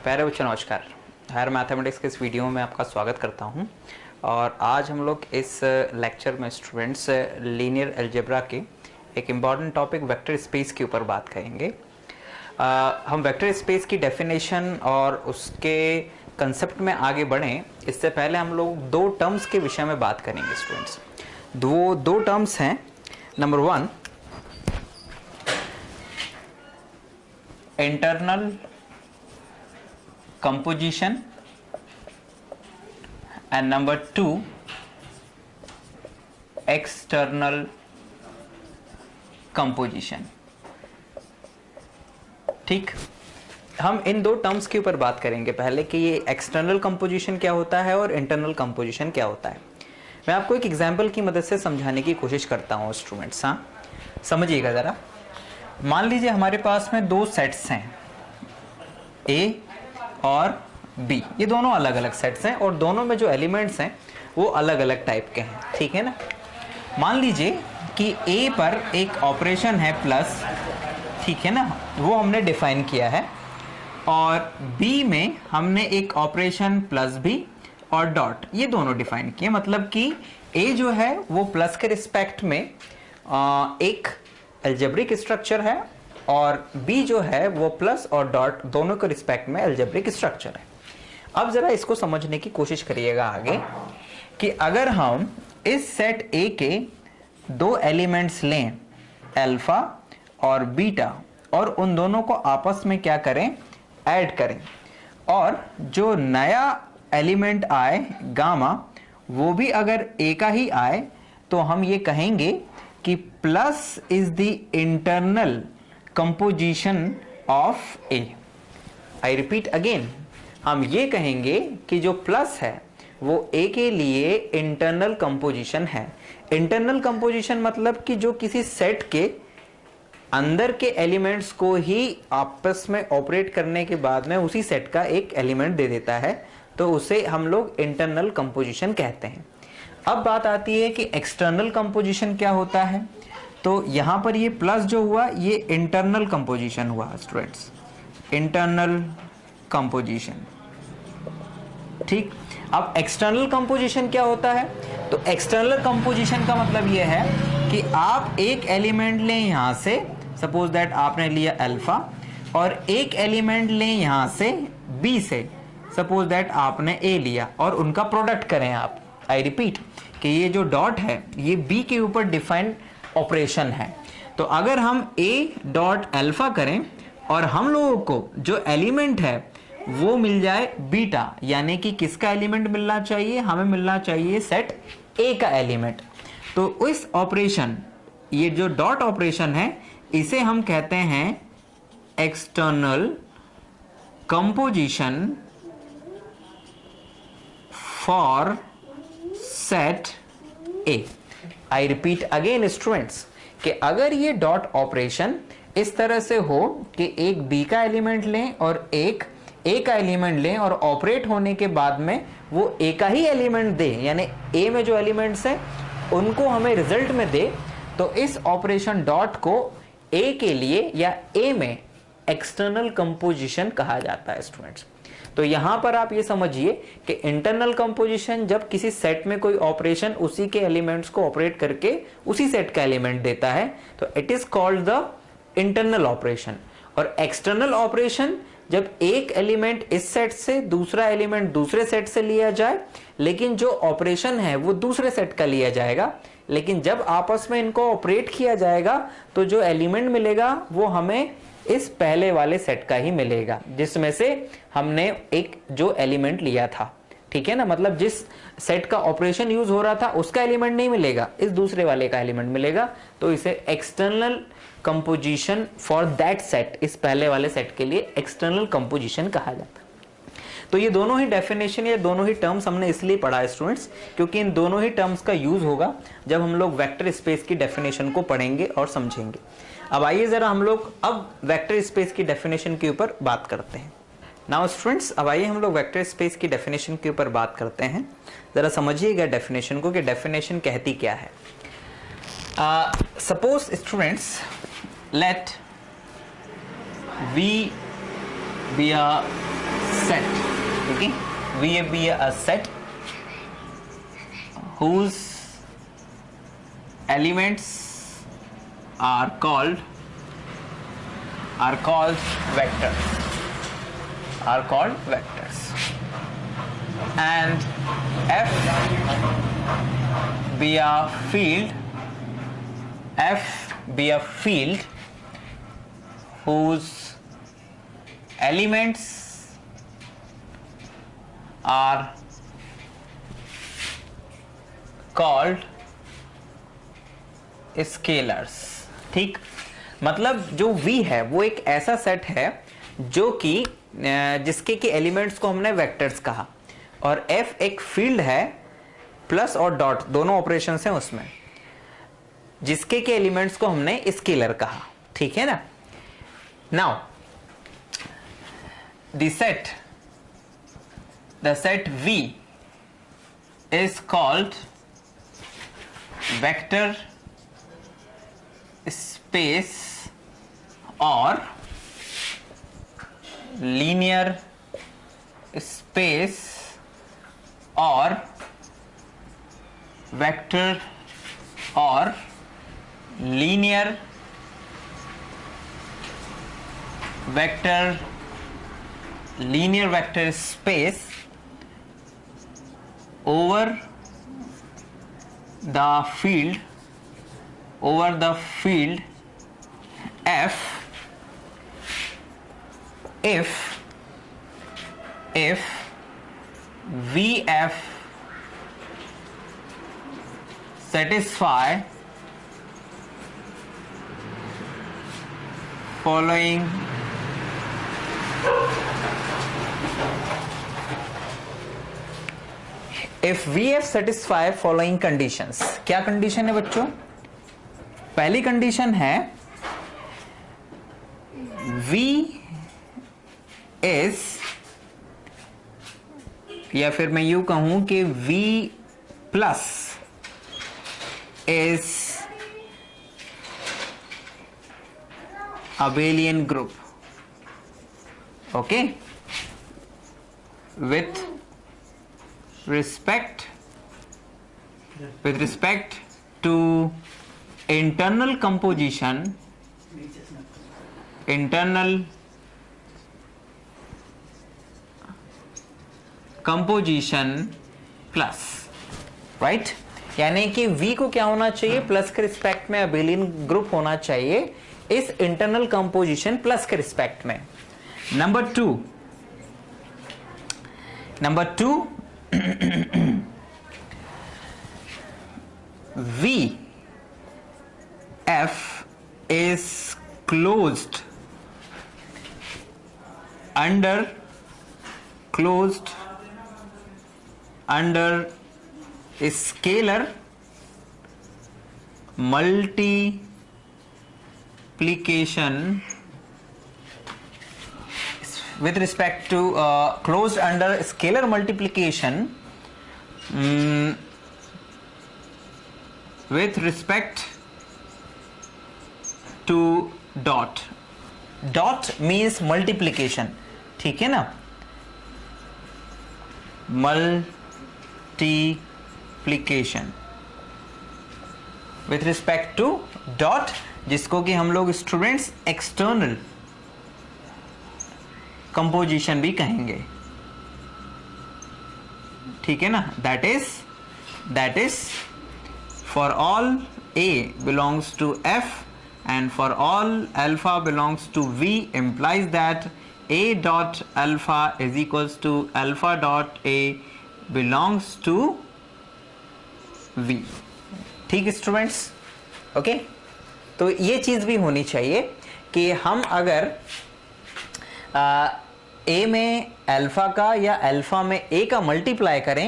प्यारे बच्चों नमस्कार। हायर मैथमेटिक्स के इस वीडियो में आपका स्वागत करता हूं और आज हम लोग इस लेक्चर में स्टूडेंट्स लीनियर अलजेब्रा के एक इम्पॉर्टेंट टॉपिक वेक्टर स्पेस के ऊपर बात करेंगे। हम वेक्टर स्पेस की डेफिनेशन और उसके कंसेप्ट में आगे बढ़ें इससे पहले हम लोग दो टर्म्स के विषय में बात करेंगे स्टूडेंट्स। दो टर्म्स हैं। Number one, internal composition and number two external composition। ठीक, हम इन दो टर्म्स के ऊपर बात करेंगे पहले कि ये एक्सटर्नल कंपोजिशन क्या होता है और इंटरनल कंपोजिशन क्या होता है। मैं आपको एक एग्जांपल की मदद से समझाने की कोशिश करता हूँ स्टूडेंट्स। हाँ, समझिएगा ज़रा। मान लीजिए हमारे पास में दो सेट्स हैं, ए और बी। ये दोनों अलग अलग सेट्स हैं और दोनों में जो एलिमेंट्स हैं वो अलग अलग टाइप के हैं, ठीक है ना। मान लीजिए कि ए पर एक ऑपरेशन है प्लस, ठीक है ना, वो हमने डिफाइन किया है, और बी में हमने एक ऑपरेशन प्लस बी और डॉट, ये दोनों डिफाइन किए। मतलब कि ए जो है वो प्लस के रिस्पेक्ट में एक अलजेब्रिक स्ट्रक्चर है और बी जो है वो प्लस और डॉट दोनों के रिस्पेक्ट में अलजेब्रिक स्ट्रक्चर है। अब जरा इसको समझने की कोशिश करिएगा आगे कि अगर हम इस सेट ए के दो एलिमेंट्स लें, अल्फा और बीटा, और उन दोनों को आपस में क्या करें, ऐड करें, और जो नया एलिमेंट आए गामा वो भी अगर ए का ही आए, तो हम ये कहेंगे कि plus is the internal composition of A. I repeat again, हम ये कहेंगे कि जो प्लस है वो ए के लिए इंटरनल कंपोजिशन है। इंटरनल कंपोजिशन मतलब कि जो किसी सेट के अंदर के एलिमेंट्स को ही आपस में ऑपरेट करने के बाद में उसी सेट का एक एलिमेंट दे देता है, तो उसे हम लोग इंटरनल कंपोजिशन कहते हैं। अब बात आती है कि एक्सटर्नल कंपोजिशन क्या होता है। तो यहां पर ये प्लस जो हुआ ये इंटरनल कंपोजिशन हुआ स्टूडेंट्स, इंटरनल कंपोजिशन। ठीक, अब एक्सटर्नल कंपोजिशन क्या होता है? तो एक्सटर्नल कंपोजिशन का मतलब ये है कि आप एक एलिमेंट लें यहां से, सपोज दैट आपने लिया अल्फा, और एक एलिमेंट लें यहां से बी से, सपोज दैट आपने ए लिया, और उनका प्रोडक्ट करें आप। आई रिपीट कि ये जो डॉट है ये बी के ऊपर डिफाइंड ऑपरेशन है। तो अगर हम ए डॉट अल्फा करें और हम लोगों को जो एलिमेंट है वो मिल जाए बीटा, यानी कि किसका एलिमेंट मिलना चाहिए, हमें मिलना चाहिए सेट ए का एलिमेंट। तो इस ऑपरेशन, ये जो डॉट ऑपरेशन है, इसे हम कहते हैं external composition for set A. I repeat again students कि अगर ये डॉट ऑपरेशन इस तरह से हो कि एक बी का एलिमेंट लें और एक ए का एलिमेंट लें और ऑपरेट होने के बाद में वो ए का ही एलिमेंट दे, यानी ए में जो एलिमेंट्स हैं उनको हमें रिजल्ट में दे, तो इस ऑपरेशन डॉट को ए के लिए या ए में एक्सटर्नल कंपोजिशन कहा जाता है स्टूडेंट्स। तो यहां पर आप ये समझिए कि इंटरनल कंपोजिशन जब किसी सेट में कोई ऑपरेशन उसी के एलिमेंट्स को ऑपरेट करके उसी सेट का एलिमेंट देता है, तो it is called the internal operation. और एक्सटर्नल ऑपरेशन जब एक एलिमेंट इस सेट से दूसरा एलिमेंट दूसरे सेट से लिया जाए, लेकिन जो ऑपरेशन है वो दूसरे सेट का लिया जाएगा, लेकिन जब आपस में इनको ऑपरेट किया जाएगा तो जो एलिमेंट मिलेगा वो हमें इस पहले वाले सेट का ही मिलेगा जिसमें से हमने एक जो एलिमेंट लिया था। ठीक है ना, मतलब जिस सेट का ऑपरेशन यूज हो रहा था उसका एलिमेंट नहीं मिलेगा, इस दूसरे वाले का एलिमेंट मिलेगा। तो इसे external composition for that set, इस पहले वाले सेट के लिए एक्सटर्नल कंपोजिशन कहा जाता है। तो ये दोनों ही डेफिनेशन, ये दोनों ही टर्म्स हमने इसलिए पढ़ा है स्टूडेंट्स क्योंकि इन दोनों ही टर्म्स का यूज होगा जब हम लोग वेक्टर स्पेस की डेफिनेशन को पढ़ेंगे और समझेंगे। अब आइए जरा हम लोग अब वेक्टर स्पेस की डेफिनेशन के ऊपर बात करते हैं। नाउ स्टूडेंट्स, अब आइए हम लोग वेक्टर स्पेस की डेफिनेशन के ऊपर बात करते हैं। जरा समझिएगा डेफिनेशन को कि डेफिनेशन कहती क्या है। Suppose students, let V be a set, okay, VFB a set whose elements are called vectors, and F be a field whose elements are called scalars. ठीक, मतलब जो V है वो एक ऐसा सेट है जो कि जिसके के एलिमेंट्स को हमने वेक्टर्स कहा, और F एक फील्ड है, प्लस और डॉट दोनों ऑपरेशंस हैं उसमें, जिसके के एलिमेंट्स को हमने स्केलर कहा। ठीक है ना। Now the set V is called vector space or linear space or vector or linear vector space over the field F if VF satisfy following if VF satisfy following conditions। क्या condition है बच्चों? पहली condition है V is, या फिर मैं यूं कहूं कि V plus is abelian group, okay, with respect to internal composition plus, right. यानी कि V को क्या होना चाहिए? प्लस के रिस्पेक्ट में अबेलियन ग्रुप होना चाहिए इस इंटरनल कंपोजिशन प्लस के रिस्पेक्ट में। Number two VF is closed under scalar multiplication with respect to closed under scalar multiplication with respect to dot means multiplication, ठीक है ना, multiplication with respect to dot, जिसको कि हम लोग स्टूडेंट्स एक्सटर्नल कंपोजिशन भी कहेंगे। ठीक है ना। That is for all A belongs to F and for all alpha belongs to V implies that A dot alpha is equals to alpha dot A belongs to V। ठीक students, okay. तो ये चीज भी होनी चाहिए कि हम अगर A में अल्फा का या अल्फा में A का मल्टीप्लाई करें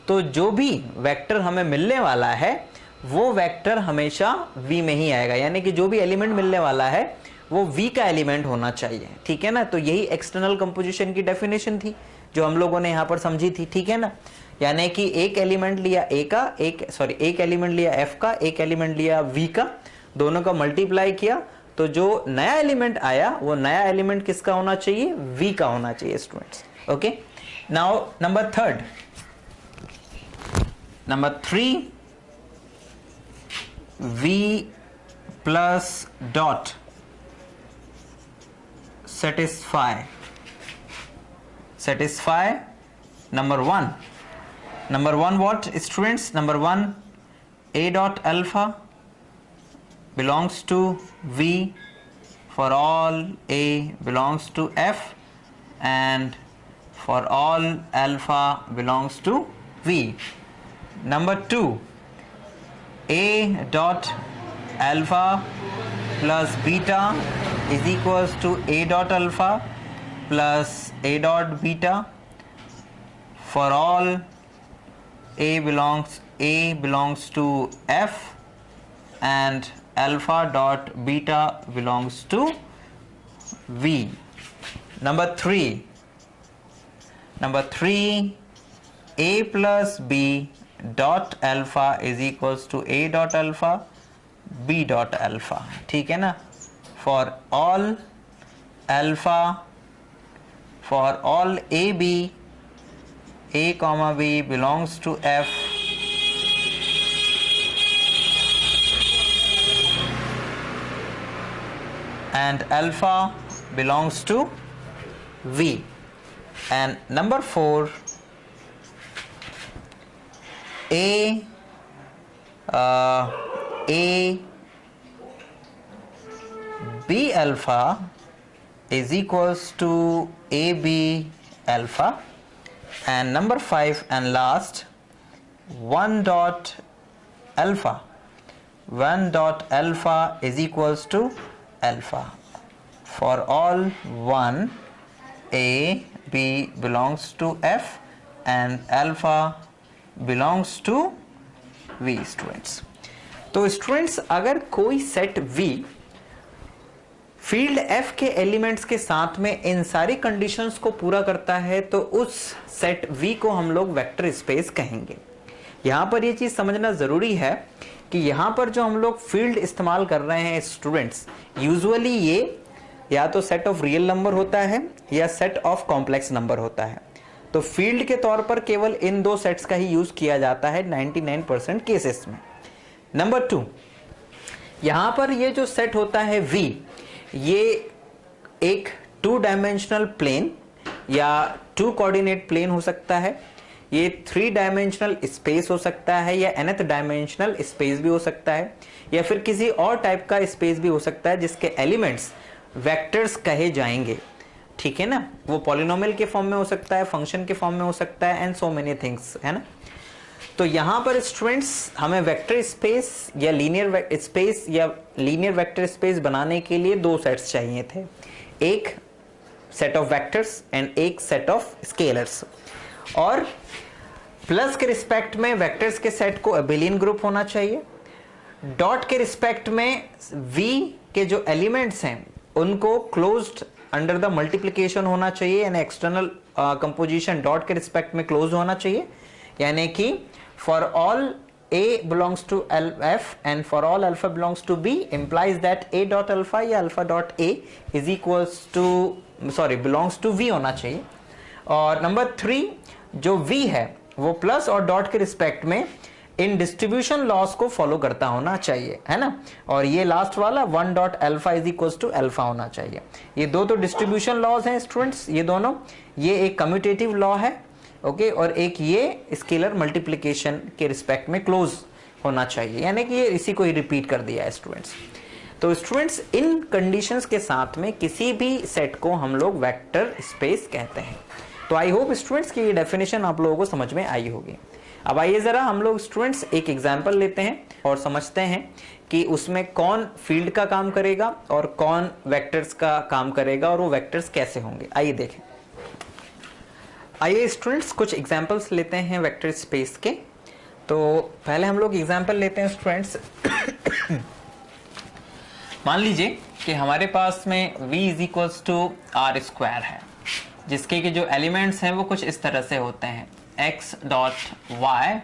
तो जो भी वेक्टर हमें मिलने वाला है वो वेक्टर हमेशा V में ही आएगा, यानी कि जो भी एलिमेंट मिलने वाला है वो V का एलिमेंट होना चाहिए। ठीक है ना। तो यही एक्सटर्नल कंपोजिशन की डेफिनेशन थी जो हम लोगों ने यहाँ पर समझी थी। ठीक है ना। यानी कि एक एलिमेंट लिया A का, एक एलिमेंट लिया F का, एक एलिमेंट लिया V का, दोनों का मल्टीप्लाई किया तो जो नया एलिमेंट आया वो नया एलिमेंट किसका होना चाहिए? V का होना चाहिए students. Okay, now number 3 V plus dot satisfy number 1. Number 1 what, students? Number 1, A dot alpha belongs to V for all A belongs to F, and for all alpha belongs to V. Number 2, A dot alpha plus beta is equals to A dot alpha plus A dot beta for all A belongs to F, and alpha dot beta belongs to V. Number 3, A plus B dot alpha is equals to A dot alpha B dot alpha. ठीक है ना? For all alpha, for all AB, A comma B belongs to F, and alpha belongs to V. And number 4, A B alpha is equals to AB alpha, and number 5 and last, 1 dot alpha is equals to alpha for all 1 A B belongs to F and alpha belongs to V. Students, तो students अगर कोई set V field F के elements के साथ में इन सारी conditions को पूरा करता है तो उस सेट V को हम लोग वेक्टर स्पेस कहेंगे। यहां पर ये चीज समझना जरूरी है कि यहां पर जो हम लोग फील्ड इस्तेमाल कर रहे हैं स्टूडेंट्स, यूजुअली ये या तो सेट ऑफ रियल नंबर होता है या सेट ऑफ कॉम्प्लेक्स नंबर होता है। तो फील्ड के तौर पर केवल इन दो सेट्स का ही यूज किया जाता है 99% केसेस में। नंबर 2, यहां पर ये जो सेट होता है V, ये एक 2 डायमेंशनल प्लेन या 2 कोऑर्डिनेट प्लेन हो सकता है, ये 3 डायमेंशनल स्पेस हो सकता है, या nth डायमेंशनल स्पेस भी हो सकता है, या फिर किसी और टाइप का स्पेस भी हो सकता है जिसके एलिमेंट्स वेक्टर्स कहे जाएंगे। ठीक है ना? वो पॉलिनोमियल के फॉर्म में हो सकता है, फंक्शन के फॉर्म में हो सकता है, एंड सो मेनी थिंग्स, है ना? तो यहां पर स्टूडेंट्स हमें वेक्टर स्पेस या लीनियर वेक्टर स्पेस बनाने के लिए 2 सेट्स चाहिए थे, एक सेट ऑफ वेक्टर्स एंड एक सेट ऑफ स्केलर्स। और प्लस के रिस्पेक्ट में वेक्टर्स के सेट को अबेलियन ग्रुप होना चाहिए, डॉट के रिस्पेक्ट में V के जो एलिमेंट्स हैं उनको क्लोज्ड अंडर द मल्टीप्लिकेशन होना चाहिए, यानी एक्सटर्नल कंपोजिशन डॉट के रिस्पेक्ट में क्लोज होना चाहिए, यानी कि for all A belongs to F and for all alpha belongs to B implies that A dot alpha या alpha dot A is equals to belongs to V होना चाहिए। और नंबर 3 जो V है वो प्लस और डॉट के respect में इन डिस्ट्रीब्यूशन लॉस को फॉलो करता होना चाहिए, है ना? और ये लास्ट वाला 1 dot alpha is equals to alpha होना चाहिए। ये दो तो डिस्ट्रीब्यूशन लॉज हैं स्टूडेंट्स, ये दोनों, ये एक कम्यूटेटिव लॉ है, ओके, और एक ये स्केलर मल्टीप्लिकेशन के रिस्पेक्ट में क्लोज होना चाहिए, यानी कि ये इसी को ही रिपीट कर दिया है स्टूडेंट्स। तो स्टूडेंट्स इन कंडीशंस के साथ में किसी भी सेट को हम लोग वेक्टर स्पेस कहते हैं। तो आई होप स्टूडेंट्स की ये डेफिनेशन आप लोगों को समझ में आई होगी। अब आइए जरा हम लोग स्टूडेंट्स एक एग्जाम्पल लेते हैं और समझते हैं कि उसमें कौन फील्ड का काम करेगा और कौन वेक्टर्स का काम करेगा और वो वेक्टर्स कैसे होंगे। आइए देखें। आइए स्टूडेंट्स कुछ एग्जाम्पल्स लेते हैं वेक्टर स्पेस के। तो पहले हम लोग एग्जाम्पल लेते हैं स्टूडेंट्स। मान लीजिए कि हमारे पास में v is equals to r square है, जिसके के जो एलिमेंट्स हैं वो कुछ इस तरह से होते हैं x dot y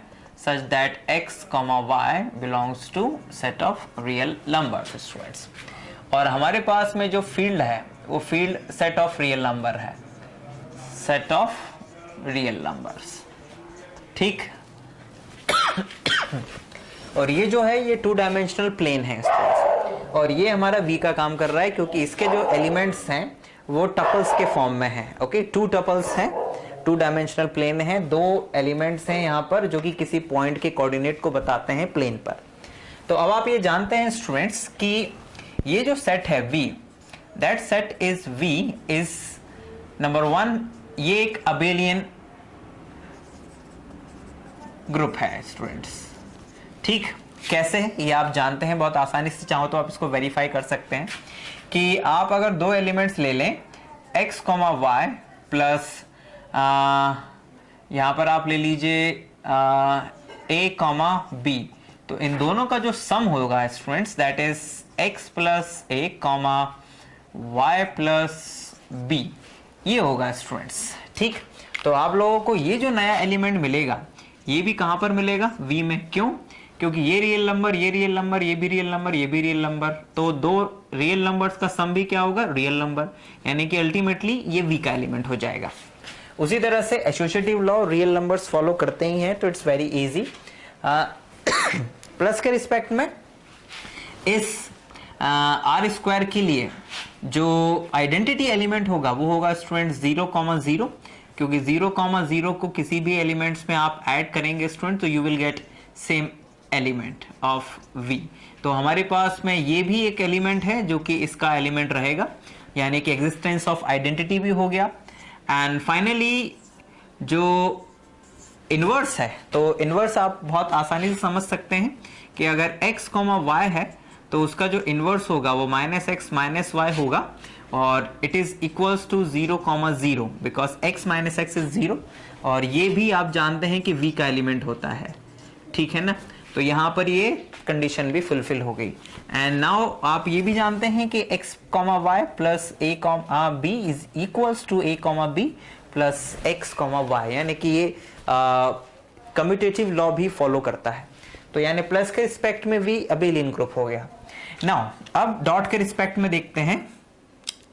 such that x comma y belongs to set of real numbers students. और हमारे पास में जो फील्ड है वो field set of real number है, सेट ऑफ रियल नंबर्स, ठीक। और ये जो है ये 2 डायमेंशनल प्लेन है और ये हमारा V का काम कर रहा है क्योंकि इसके जो एलिमेंट्स हैं वो टपल्स के फॉर्म में हैं। ओके, 2 टपल्स हैं, 2 डायमेंशनल प्लेन है, 2 एलिमेंट्स हैं यहाँ पर जो कि किसी पॉइंट के कोऑर्डिनेट को बताते हैं प्लेन पर। तो अब आप ये जानते हैं स्टूडेंट्स कि ये जो सेट है V, that set is V is number 1, ये एक अबेलियन ग्रुप है स्टूडेंट्स, ठीक। कैसे, ये आप जानते हैं बहुत आसानी से, चाहो तो आप इसको वेरीफाई कर सकते हैं कि आप अगर 2 एलिमेंट्स ले लें x, y प्लस यहाँ पर आप ले लीजिए a, b, तो इन दोनों का जो सम होगा students that is x plus a, y plus b, ये होगा स्टूडेंट्स, ठीक। तो आप लोगों को ये जो नया एलिमेंट मिलेगा ये भी कहां पर मिलेगा, V में। क्यों? क्योंकि ये रियल नंबर, ये रियल नंबर, ये भी रियल नंबर, ये भी रियल नंबर, तो 2 रियल नंबर्स का सम भी क्या होगा, रियल नंबर, यानी कि अल्टीमेटली ये V का एलिमेंट हो जाएगा। उसी तरह से associative law real numbers follow करते ही हैं, तो इट्स वेरी इजी। प्लस के रिस्पेक्ट में इस आर स्क्वायर के लिए जो आइडेंटिटी एलिमेंट होगा वो होगा स्टूडेंट 0,0, क्योंकि 0,0 को किसी भी एलिमेंट्स में आप ऐड करेंगे स्टूडेंट तो you will get same element of V। तो हमारे पास में ये भी एक एलिमेंट है जो कि इसका एलिमेंट रहेगा, यानी कि एग्जिस्टेंस ऑफ आइडेंटिटी भी हो गया। एंड फाइनली जो इनवर्स है, तो इनवर्स आप बहुत आसानी से समझ सकते हैं कि अगर x, y है तो उसका जो इनवर्स होगा वो -x -y होगा और it is equals to 0,0 because x - x is 0 और ये भी आप जानते हैं कि V का एलिमेंट होता है, ठीक है ना। तो यहाँ पर ये कंडीशन भी फुलफिल हो गई। एंड नाउ आप ये भी जानते हैं कि x, y plus a, b is equals to a, b plus x, y, यानी कि ये कम्यूटेटिव लॉ भी फॉलो करता है। तो यानी प्लस के रिस्पेक्ट में V अबेलियन ग्रुप हो गया। नाउ अब डॉट के रिस्पेक्ट में देखते हैं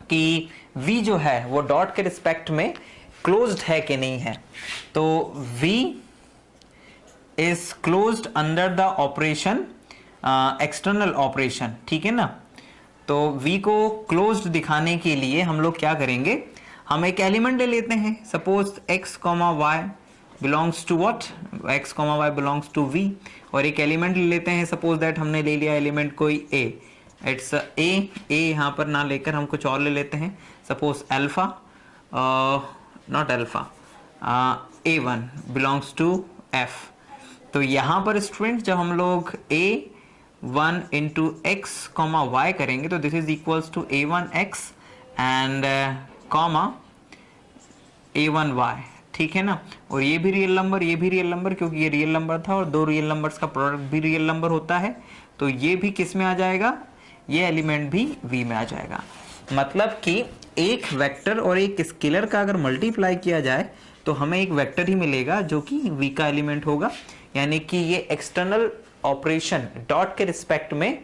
कि V जो है वो डॉट के रिस्पेक्ट में क्लोज्ड है कि नहीं है। तो V is closed under the operation external operation, ठीक है ना। तो V को क्लोज्ड दिखाने के लिए हम लोग क्या करेंगे, हम एक एलिमेंट ले लेते हैं, suppose x, y belongs to what, x, y belongs to V, और एक एलिमेंट ले लेते हैं, सपोज दैट हमने ले लिया एलिमेंट कोई a, इट्स a यहाँ पर ना लेकर हम कुछ और ले लेते हैं, suppose alpha, not alpha, a1 belongs to f। तो यहाँ पर स्टूडेंट जब हम लोग a1 इंटू x, y करेंगे तो this is equals to a1x and comma a1y, ठीक है ना। और ये भी रियल नंबर, ये भी रियल नंबर, क्योंकि ये रियल नंबर था और 2 रियल नंबर्स का प्रोडक्ट भी रियल नंबर होता है, तो ये भी किस में आ जाएगा, ये एलिमेंट भी V में आ जाएगा। मतलब कि एक वेक्टर और एक स्केलर का अगर मल्टीप्लाई किया जाए तो हमें एक वेक्टर ही मिलेगा जो कि V का एलिमेंट होगा, यानी कि ये एक्सटर्नल ऑपरेशन डॉट के रिस्पेक्ट में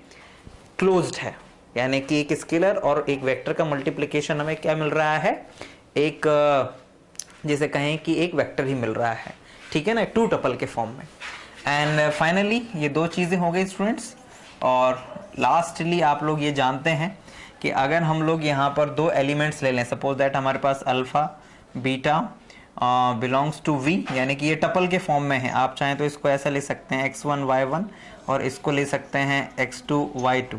क्लोज्ड है, यानी कि एक स्केलर और एक वेक्टर का मल्टीप्लिकेशन हमें क्या मिल रहा है, एक जैसे कहें कि एक वेक्टर ही मिल रहा है, ठीक है ना, 2 टपल के फॉर्म में। एंड फाइनली ये 2 चीज़ें हो गई स्टूडेंट्स। और लास्टली आप लोग ये जानते हैं कि अगर हम लोग यहाँ पर 2 एलिमेंट्स ले लें, सपोज दैट हमारे पास alpha, beta belongs to V, यानी कि ये टपल के फॉर्म में है, आप चाहें तो इसको ऐसा ले सकते हैं x1 y1 और इसको ले सकते हैं x2 y2,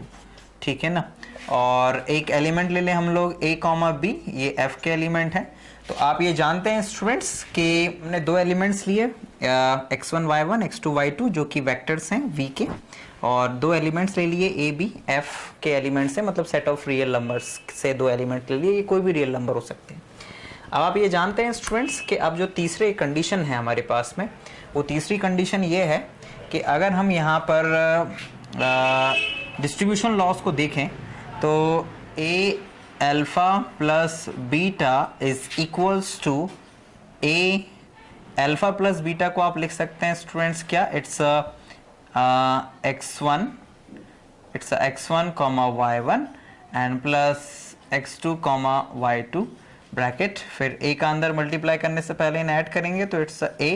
ठीक है ना। और एक एलिमेंट ले लें हम लोग a, b, ये f के एलिमेंट है। तो आप ये जानते हैं स्टूडेंट्स कि हमने 2 एलिमेंट्स लिए, x1 y1 x2 y2 जो कि वेक्टर्स हैं V के, और 2 एलिमेंट्स ले लिए a, b, f के एलिमेंट्स हैं, मतलब सेट ऑफ रियल नंबर्स से 2 एलिमेंट ले लिए, ये कोई भी रियल नंबर हो सकते हैं। अब आप ये जानते हैं स्टूडेंट्स कि अब जो तीसरी कंडीशन है हमारे पास में, वो तीसरी कंडीशन ये है कि अगर हम यहाँ पर डिस्ट्रीब्यूशन लॉस को देखें तो a alpha plus beta is equals to a alpha plus beta को आप लिख सकते हैं स्टूडेंट्स क्या, it's x1 y1 and plus x2 y2 bracket, फिर a का अंदर मल्टीप्लाई करने से पहले इन्हें ऐड करेंगे तो it's a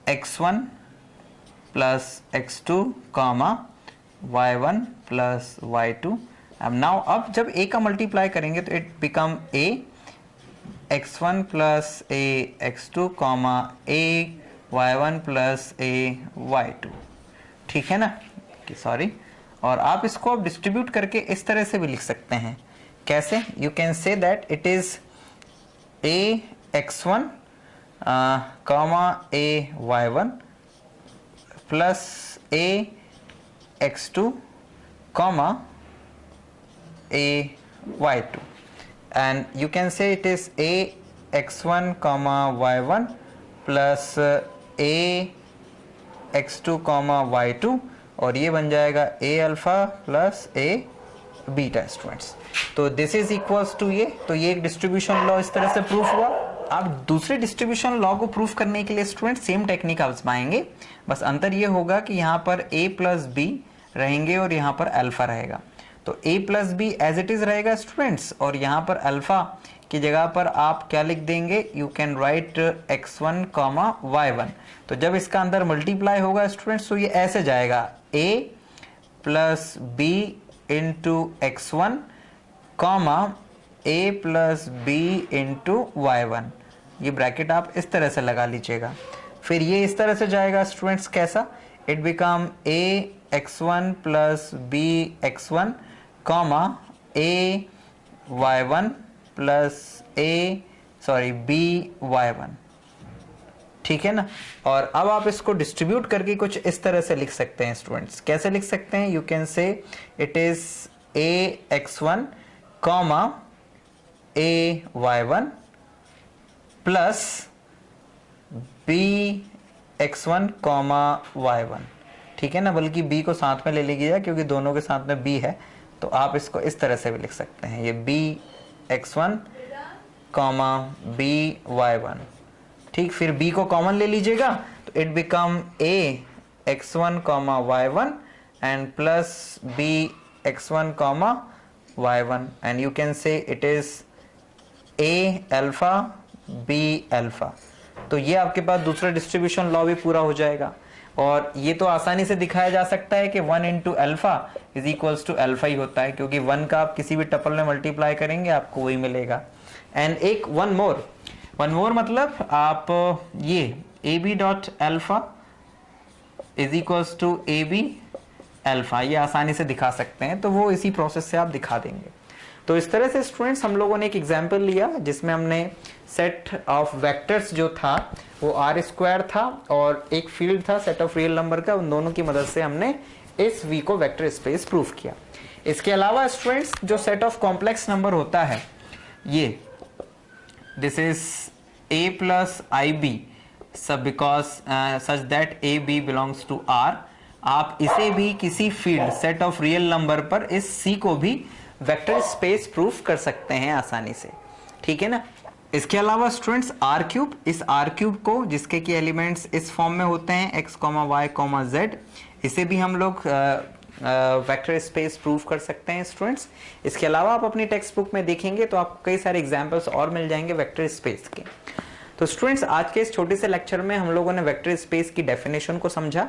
x1 plus x2 comma y1 plus y2। अब नाउ अब जब a का मल्टीप्लाई करेंगे तो it become a x1 plus a x2 comma a y1 plus a y2। ठीक है ना, सॉरी। और आप इसको अब डिस्ट्रीब्यूट करके इस तरह से भी लिख सकते हैं। कैसे? You can say that it is a x1 comma a y1 plus a x2 comma a y2, and you can say it is a x1 comma y1 plus a x2 comma y2, और ये बन जाएगा a alpha plus a beta students. तो this is equals to ये, तो ये एक distribution law इस तरह से प्रूफ हुआ। आप दूसरे डिस्ट्रीब्यूशन लॉ को प्रूफ करने के लिए स्टूडेंट सेम टेक्निक आजमाएंगे, बस अंतर ये होगा कि यहाँ पर a प्लस बी रहेंगे और यहाँ पर अल्फा रहेगा। तो a plus b as it is रहेगा स्टूडेंट्स, और यहाँ पर अल्फा की जगह पर आप क्या लिख देंगे, you can write x1 comma y1। तो जब इसका अंदर मल्टीप्लाई होगा स्टूडेंट्स तो ये ऐसे जाएगा a plus b into x1 comma a plus b into y1। ये ब्रैकेट आप इस तरह से लगा लीजिएगा। फिर ये इस तरह से जाएगा स्टूडेंट्स, कैसा? It become a x1 plus b x1 comma a y1 plus b y1। ठीक है ना। और अब आप इसको डिस्ट्रीब्यूट करके कुछ इस तरह से लिख सकते हैं स्टूडेंट्स। कैसे लिख सकते हैं? You can say it is a x1 comma a y1 plus b x1 comma y1। ठीक है ना, बल्कि b को साथ में ले लीजिएगा क्योंकि दोनों के साथ में b है, तो आप इसको इस तरह से भी लिख सकते हैं, ये b x1 comma b y1। ठीक, फिर b को कॉमन ले लीजिएगा तो it become a x1 comma y1 and plus b x1 comma y1, and you can say it is a alpha b alpha. तो ये आपके पास दूसरा डिस्ट्रीब्यूशन लॉ भी पूरा हो जाएगा। और ये तो आसानी से दिखाया जा सकता है कि 1 into alpha is equals to alpha ही होता है, क्योंकि 1 का आप किसी भी टपल में मल्टीप्लाई करेंगे आपको वही मिलेगा। एंड एक वन मोर मतलब आप ये a b dot alpha is equals to a b alpha, ये आसानी से दिखा सकते हैं, तो वो इसी प्रोसेस से आप दिखा देंगे। तो इस तरह से स्टूडेंट्स हम लोगों ने एक एग्जाम्पल लिया जिसमें हमने सेट ऑफ वेक्टर्स जो था वो आर स्क्वायर था और एक फील्ड था सेट ऑफ रियल नंबर का, उन दोनों की मदद से हमने इस वी को वेक्टर स्पेस प्रूफ किया। इसके अलावा स्टूडेंट्स जो सेट ऑफ कॉम्प्लेक्स नंबर होता है ये this is a plus I B सब because such that A B belongs to R, आप इसे भी किसी field set of real number पर इस C को भी वेक्टर स्पेस प्रूफ कर सकते हैं आसानी से। ठीक है ना। इसके अलावा स्टूडेंट्स आर क्यूब, इस आर क्यूब को जिसके की एलिमेंट्स इस फॉर्म में होते हैं x, y, z, इसे भी हम लोग वेक्टर स्पेस प्रूफ कर सकते हैं स्टूडेंट्स। इसके अलावा आप अपनी टेक्स्ट बुक में देखेंगे तो आपको कई सारे एग्जाम्पल्स और मिल जाएंगे वेक्टर स्पेस के। तो स्टूडेंट्स आज के इस छोटे से लेक्चर में हम लोगों ने वेक्टर स्पेस की डेफिनेशन को समझा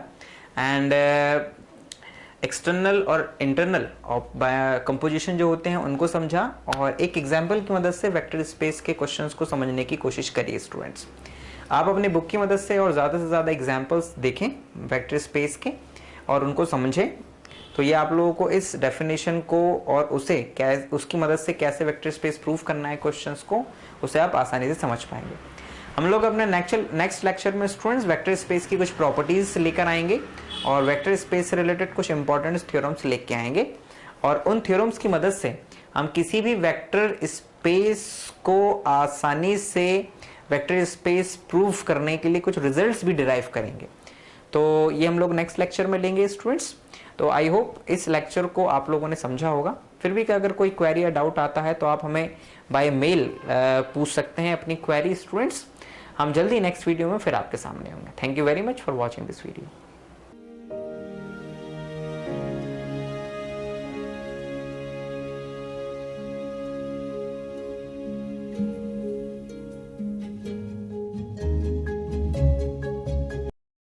एंड एक्सटर्नल और इंटरनल कंपोजिशन जो होते हैं उनको समझा, और एक एग्जाम्पल की मदद से वेक्टर स्पेस के क्वेश्चंस को समझने की कोशिश करिए स्टूडेंट्स। आप अपने बुक की मदद से और ज़्यादा से ज़्यादा एग्जाम्पल्स देखें वेक्टर स्पेस के और उनको समझें, तो ये आप लोगों को इस डेफिनेशन को और उसे उसकी मदद से कैसे वेक्टर स्पेस प्रूफ करना है क्वेश्चंस को, उसे आप आसानी से समझ पाएंगे। हम लोग अपने नेक्स्ट लेक्चर में स्टूडेंट्स वेक्टर स्पेस की कुछ प्रॉपर्टीज लेकर आएंगे और वेक्टर स्पेस से रिलेटेड कुछ इंपॉर्टेंट थ्योरम्स लेके आएंगे, और उन थ्योरम्स की मदद से हम किसी भी वेक्टर स्पेस को आसानी से वेक्टर स्पेस प्रूफ करने के लिए कुछ रिजल्ट्स भी डिराइव करेंगे। तो ये हम लोग नेक्स्ट लेक्चर में लेंगे स्टूडेंट्स। तो आई होप इस लेक्चर को आप लोगों ने समझा होगा। फिर भी अगर कोई क्वेरी या डाउट आता है तो आप हमें बाय मेल पूछ सकते हैं अपनी क्वेरी स्टूडेंट्स। हम जल्दी नेक्स्ट वीडियो में फिर आपके सामने होंगे। Thank you very much for watching this video.